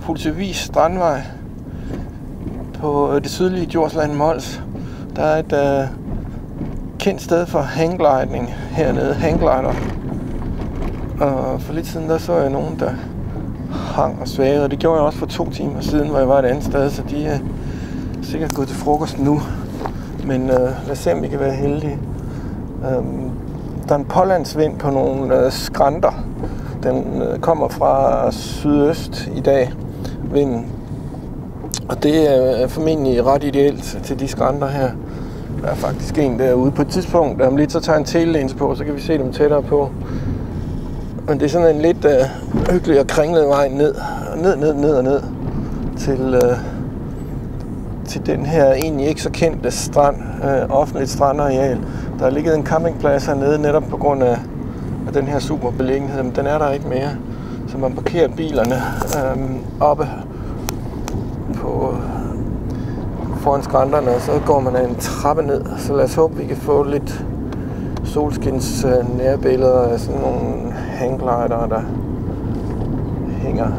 Pulsevis Strandvej på det sydlige Djursland Mols. Der er et kendt sted for hanggliding hernede, hangglider. Og for lidt siden der så jeg nogen, der hang og svævede. Det gjorde jeg også for 2 timer siden, hvor jeg var et andet sted, så de er sikkert gået til frokost nu. Men lad os se, om vi kan være heldige. Der er en pålandsvind på nogle skrænter. Den kommer fra sydøst i dag, vinden. Og det er formentlig ret ideelt til de skrænter her. Der er faktisk en derude på et tidspunkt. Om lidt så tager en telelinse på, så kan vi se dem tættere på. Men det er sådan en lidt hyggelig og kringlet vej ned til den her egentlig ikke så kendte strand, offentligt strandareal. Der er ligget en campingplads hernede netop på grund af den her super beliggenhed, men den er der ikke mere. Så man parkerer bilerne oppe foran skrænterne, og så går man af en trappe ned. Så lad os håbe, vi kan få lidt solskins nærbilleder af sådan nogle hangglider, der hænger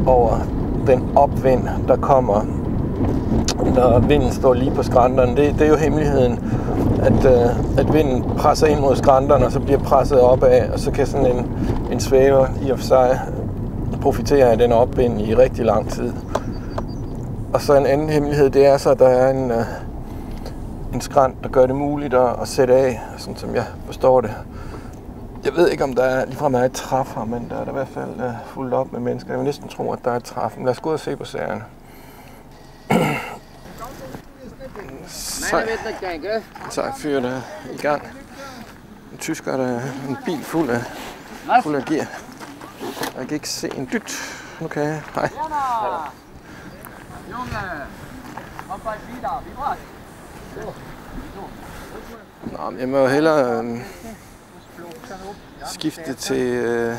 over den opvind, der kommer, når vinden står lige på skrænterne. Det er jo hemmeligheden, at vinden presser ind mod skrænterne, og så bliver presset opad, og så kan sådan en svæver i og for sig profitere af den opvind i rigtig lang tid. Og så en anden hemmelighed, det er så, at der er en skrænt, der gør det muligt at sætte af, sådan som jeg forstår det. Jeg ved ikke, om der ligefrem er et træf her, men der er der i hvert fald fuldt op med mennesker. Jeg vil næsten tro, at der er et træf. Men lad os gå ud og se på serien. Sej fyr, der er i gang. En tysker, der er en bil fuld af gear. Jeg kan ikke se en dyt. Okay, hej. Nå, men jeg må hellere skifte til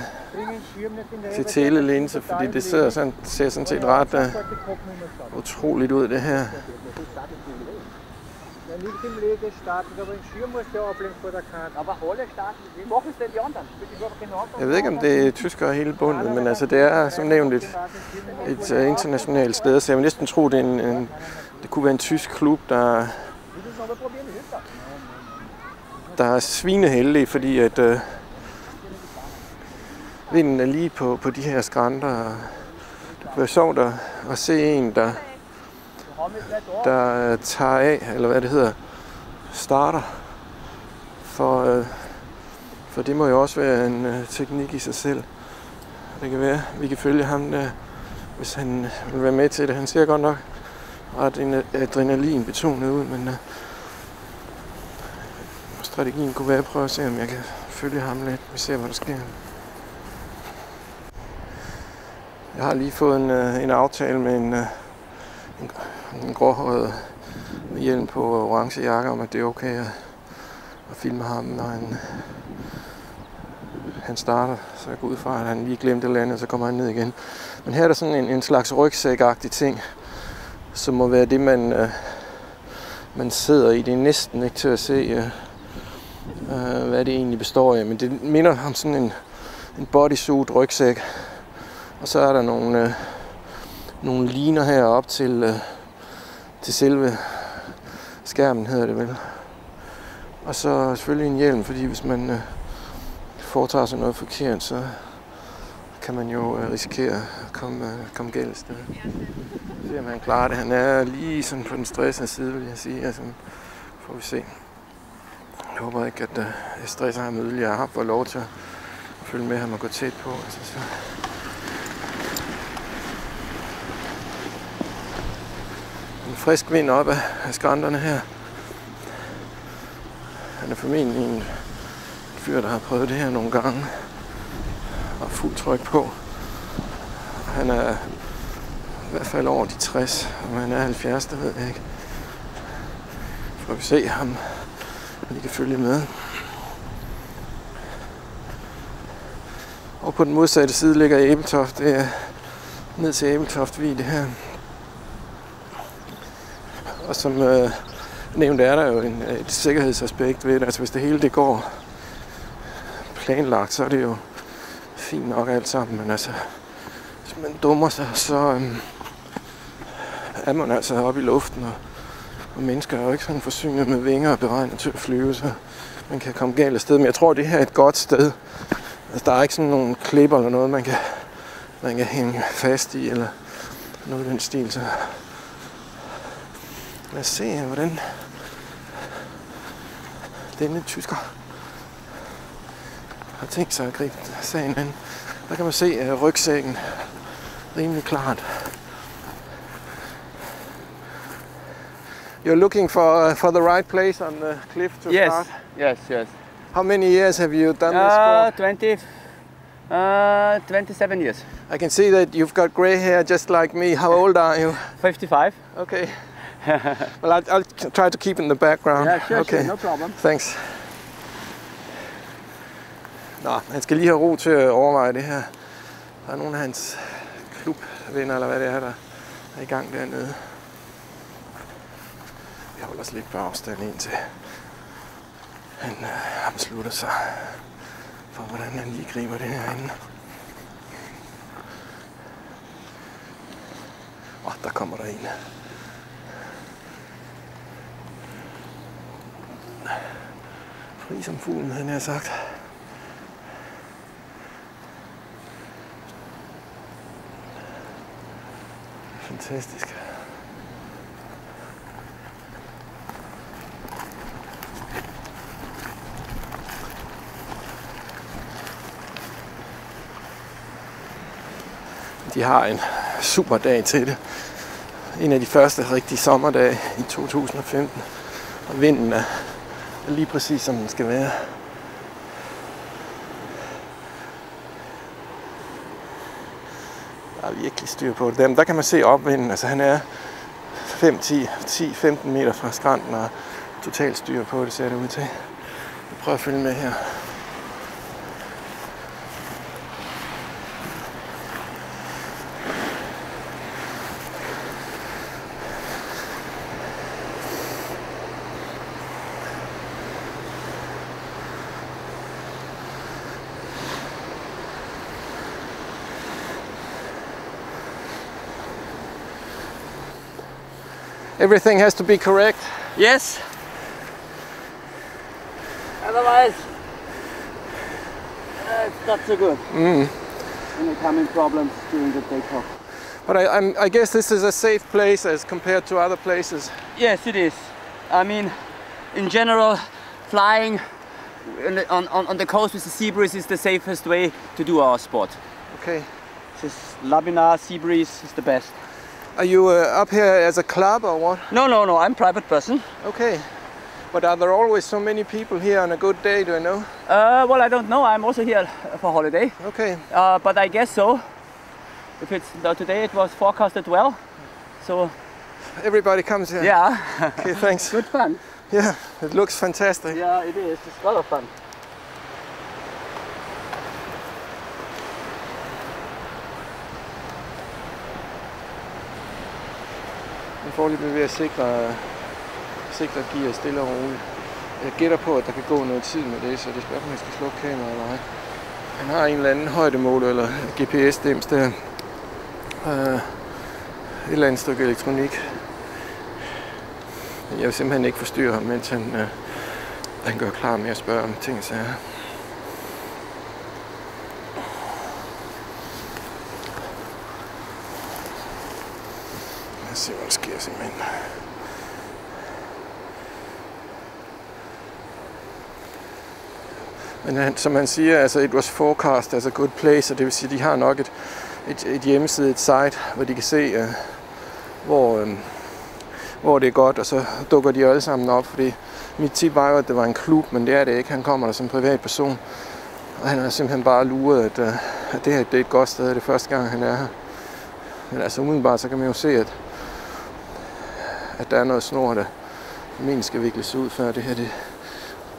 telelinse, fordi det ser sådan set ret utroligt ud, det her. Jeg ved ikke, om det er tyskere hele bundet, men altså det er som nævnt et internationalt sted, så jeg vil næsten tro, det kunne være en tysk klub, der er svineheldige, fordi at vinden er lige på de her skrænter. Det kunne være sjovt at se en, der tager af, eller hvad det hedder, starter. For det må jo også være en teknik i sig selv. Det kan være, vi kan følge ham der, hvis han vil være med til det. Han ser godt nok ret adrenalin betonet ud, men strategien kunne være at prøve at se, om jeg kan følge ham lidt. Vi ser, hvad der sker. Jeg har lige fået en aftale med en gråhåret med hjelm på orange jakke, om at det er okay at filme ham, når han starter. Så jeg går ud fra, at han lige glemte landet, og så kommer han ned igen. Men her er der sådan en slags rygsæk-agtig ting, som må være det, man sidder i. Det er næsten ikke til at se, hvad det egentlig består af, men det minder om sådan en bodysuit rygsæk. Og så er der nogle liner her op til selve skærmen, hedder det vel. Og så selvfølgelig en hjelm, fordi hvis man foretager sig noget forkert, så kan man jo risikere at komme galt af sted. Se om han klarer det. Han er lige sådan på den stressende side, vil jeg sige. Altså, får vi se. Jeg håber ikke, at jeg stresser ham yderligere. Jeg har fået lov til at følge med ham og gå tæt på. Altså, så. En frisk vind op af skrænterne her. Han er formentlig en fyr, der har prøvet det her nogle gange. Og fuld tryk på. Han er i hvert fald over de 60. Om han er 70, det ved jeg ikke. Får vi se ham, og vi kan følge med. Og på den modsatte side ligger Ebeltoft. Det er ned til Ebeltoft Bay, det her. Og som nævnt er der jo et sikkerhedsaspekt ved det. Altså hvis det hele det går planlagt, så er det jo fint nok alt sammen. Men altså, hvis man dummer sig, så er man altså oppe i luften, og mennesker er jo ikke sådan forsynet med vinger og beregnet til at flyve, så man kan komme galt af sted. Men jeg tror, det her er et godt sted. Altså, der er ikke sådan nogle klipper eller noget, man kan hænge fast i, eller noget i den stil. Så lad os se, hvordan denne tysker har tænkt sig at gribe sagen an. Der kan man se rygsækken rimelig klart. You're looking for the right place on the cliff to start? Yes. How many years have you done this sport? 27 years. I can see that you've got grey hair just like me. How old are you? 55. Okay. Well, I'll try to keep in the background. Yeah, sure, okay. Sure, no problem. Thanks. Nå, han skal lige have ro til at overveje det her. Der er nogle af hans klubvenner, eller hvad det er, der er i gang dernede. Vi holder os lidt på afstand indtil han har besluttet sig for, hvordan han lige griber det herinde. Der kommer der en. Fri som fuglen, havde jeg sagt. Fantastisk. De har en super dag til det. En af de første rigtige sommerdage i 2015. Og vinden er lige præcis som den skal være. Der er virkelig styr på det. Der kan man se opvinden. Altså han er 10-15 meter fra skrænten og totalt styr på det, ser det ud til. Jeg prøver at følge med her. Everything has to be correct. Yes. Otherwise, it's not so good. When there come in problems during the takeoff. But I guess this is a safe place as compared to other places. Yes, it is. I mean, in general, flying on the coast with the sea breeze is the safest way to do our sport. Okay. This Labinar sea breeze is the best. Are you up here as a club or what? No, I'm a private person. Okay. But are there always so many people here on a good day, do you know? Well, I don't know. I'm also here for holiday. Okay. But I guess so. If it's today, it was forecasted well. So everybody comes here? Yeah. Okay, thanks. Good fun. Yeah, it looks fantastic. Yeah, it is. It's a lot of fun. Jeg får lige ved at sikre gear stille og roligt. Jeg gætter på, at der kan gå noget tid med det, så det skal man skal slukke kameraet eller ej. Han har en eller anden højdemåler eller GPS-dims der. Et eller andet stykke elektronik. Men jeg vil simpelthen ikke forstyrre ham, mens han gør klar med at spørge om ting, så her. Lad os se, hvad der sker simpelthen. Men som han siger, altså it was forecast as a good place, og det vil sige, at de har nok et hjemmeside, et site, hvor de kan se, hvor det er godt, og så dukker de alle sammen op, fordi mit tip var jo, at det var en klub, men det er det ikke. Han kommer der som privatperson, og han har simpelthen bare luret, at det her det er et godt sted, det er første gang, han er her. Men altså umiddelbart, så kan man jo se, at der er noget snor, der mindst skal vikles ud, før det her det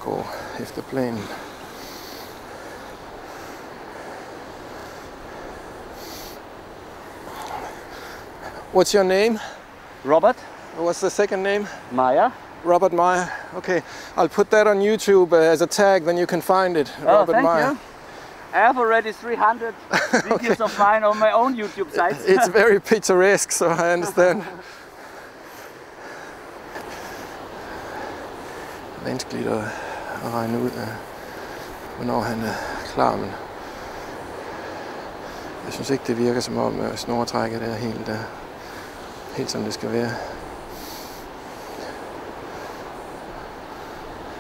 går efter planen. What's your name? Robert. What's the second name? Maya. Robert Meyer. Okay, I'll put that on YouTube as a tag, then you can find it. Robert thank Meyer. you. I have already 300 videos of mine on my own YouTube sites. It's very picturesque, so I understand. Vanskeligt at regne ud af, hvornår han er klar, men jeg synes ikke, det virker som om snoretrækket er helt som det skal være.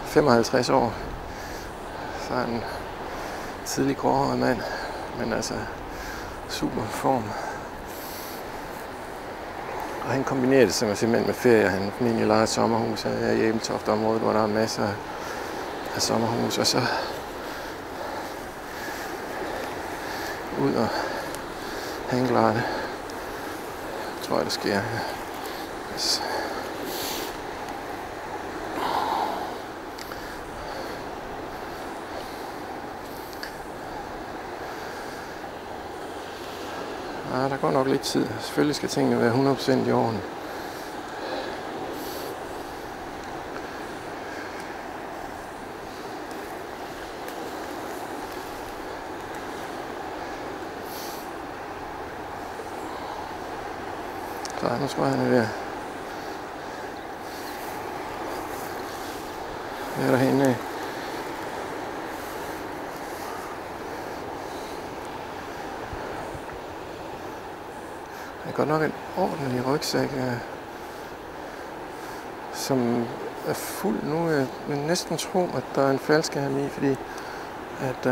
55 år, så er en tidlig gråhåret mand, men altså super form. Og han kombinerer det simpelthen med ferie. Han formentlig lejer et sommerhus her i Ebeltoft området, hvor der er masser af sommerhus, og så ud og hangglide. Tror jeg, det sker. Yes. Ja, der går nok lidt tid. Selvfølgelig skal tingene være 100% i orden. Så nu tror jeg, han er ved at være derhenne af. Det er godt nok en ordentlig rygsæk, som er fuld nu. Jeg vil næsten tro, at der er en faldskærm i, fordi at,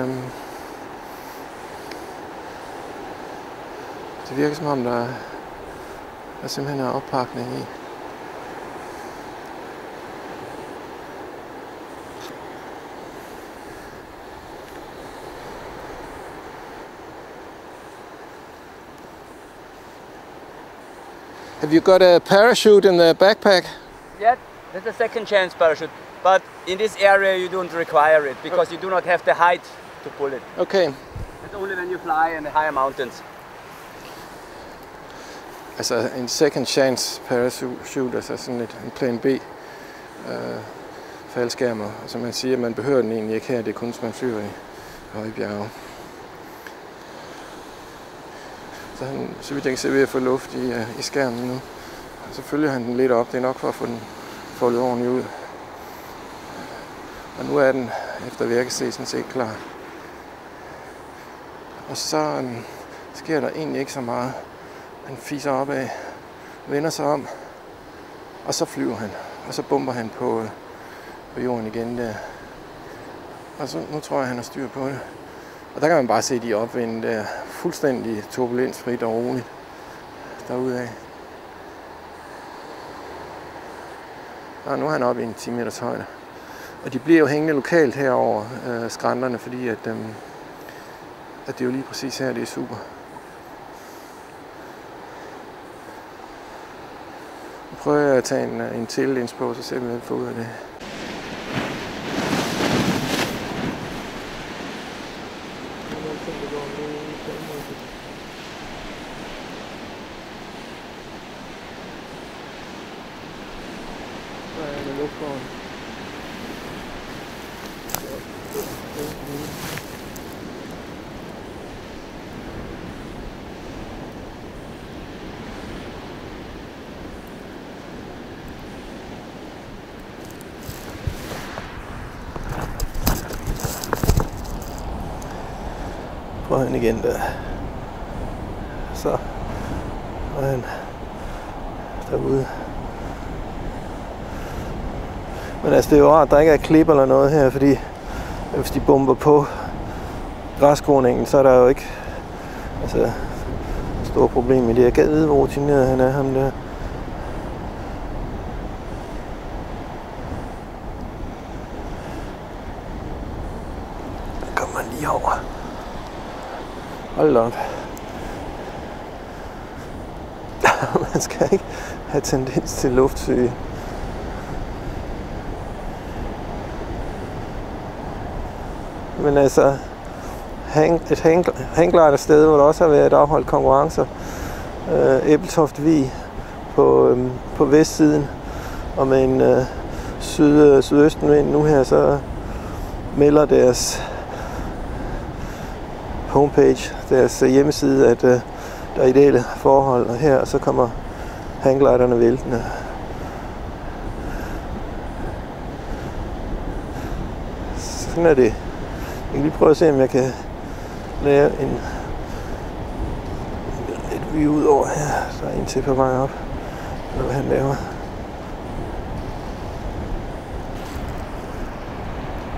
det virker som om, der simpelthen er oppakning i. Have you got a parachute in the backpack? Yeah, that's a second chance parachute. But in this area you don't require it because you do not have the height to pull it. Okay. It's only when you fly in the higher mountains. Altså en second chance parachute, altså sådan en plan B faldskærmer. Altså man siger, at man behøver den egentlig ikke her, det er kun, hvis man flyver i høje bjerge. Så han, så vidt jeg kan se, ved at få luft i skærmen nu. Og så følger han den lidt op. Det er nok for at få den foldet ordentligt ud. Og nu er den, efter hvad jeg kan se, sådan set klar. Og så sker der egentlig ikke så meget. Han fiser opad, vender sig om, og så flyver han. Og så bomber han på jorden igen der. Og så, nu tror jeg, han har styr på det. Og der kan man bare se de opvinde der, fuldstændig turbulensfrit og roligt derudad. Og nu er han oppe i en 10 meters højde. Og de bliver jo hængende lokalt herover skrænterne, fordi at det er jo lige præcis her, det er super. Nu prøver jeg at tage en tillins på, så ser vi, hvad vi får ud af det. Prøv han igen der. Så er han derude. Men altså det er jo rart, der ikke er klip eller noget her, fordi hvis de bomber på græskroningen, så er der jo ikke stort problem i det. Jeg gad vide, hvor rutineret han er, ham der. Kommer han lige over. Hold op. Man skal ikke have tendens til luftsyge. Men altså, et hangglider sted, hvor der også har været afholdt konkurrencer. Ebeltoft Bay på vestsiden, og med en sydøstenvind nu her, så melder deres homepage, deres hjemmeside, at der er ideelle forhold, og her så kommer hanggliderne væltende. Sådan er det. Jeg kan lige prøve at se, om jeg kan lave et view ud over her. Der er en til på vej op, hvad han laver.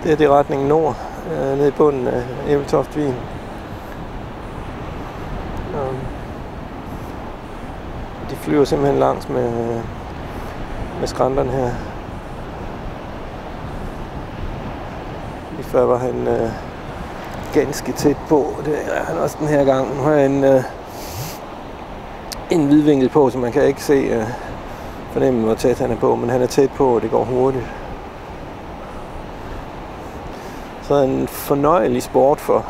Det er retning nord, nede i bunden af Ebeltoft Bay. De flyver simpelthen langs med skrænterne her. Lige før var han ganske tæt på. Det er han også den her gang. Nu har jeg en vidvinkel på, så man kan ikke se fornemme, hvor tæt han er på, men han er tæt på, og det går hurtigt. Så en fornøjelig sport for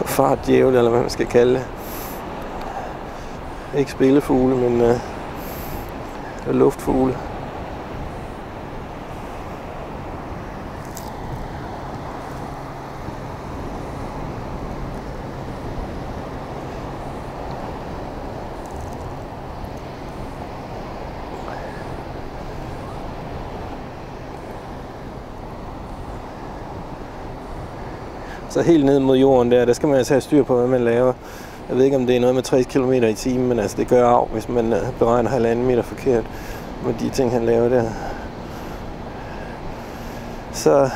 fartdjævel, eller hvad man skal kalde det. Ikke spillefugle, men luftfugle. Så helt ned mod jorden der skal man altså have styr på, hvad man laver. Jeg ved ikke, om det er noget med 60 km i timen, men altså det gør af, hvis man beregner 1,5 meter forkert med de ting, han laver der. Så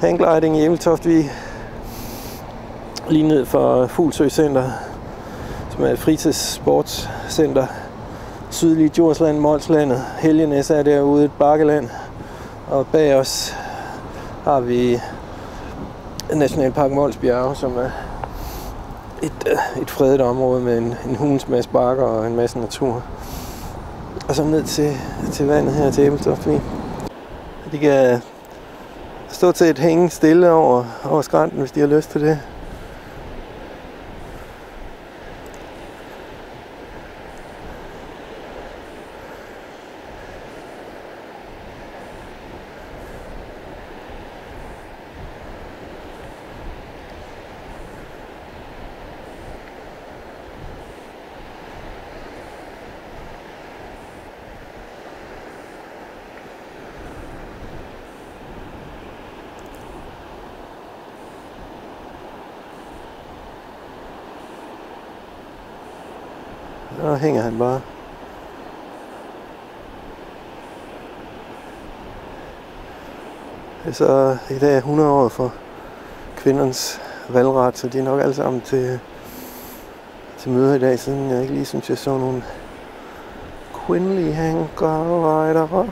hanggliding i Ebeltoft Bay, lige ned for Fuglsø Center, som er et fritidssportscenter. Sydlige Djursland, Molslandet, Helgenæs er derude, et bakkeland. Og bag os har vi Nationalpark Molsbjerge, som er et fredet område med en hulens masse bakker og en masse natur. Og så ned til vandet her til Ebeltoft Bay. De kan stå til et hænge stille over skrænten, hvis de har lyst til det. Så hænger han bare. Det er så i dag 100 år for kvindernes valgret, så de er nok alle sammen til møder i dag, siden jeg ikke lige synes, jeg så nogle kvindelige hangglidere.